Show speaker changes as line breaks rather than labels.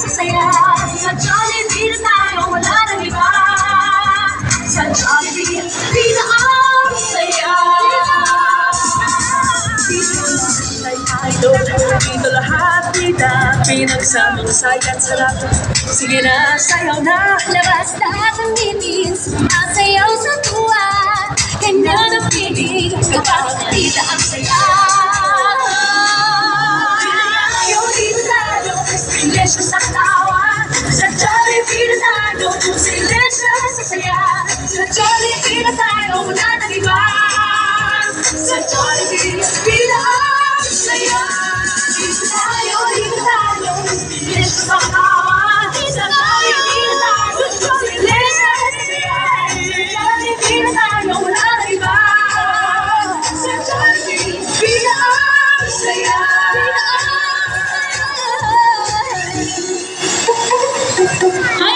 sa saya. Sa Jollibee na tayo, wala nang iba. Sa Jollibee, pina ang saya. Dito lahat kita pinagsamang saya't sarap. Sige na, sayaw na.
Labas lahat ng ngipin, sumasayaw sa tuwa. Kanya ng piling, kapag kita ang saya.
Ayaw dito tayo, silensyo sa tawa. Sa Jollibee na tayo, silensyo sa saya. Sa Jollibee na tayo, wala nang iba. Sa Jollibee, pina ang saya. Dito tayo, silensyo sa tawa. Sa Jollibee na tayo, silensyo sa saya. Sa Jollibee na tayo, wala nang iba. Sa Jollibee, pina ang saya.
Hi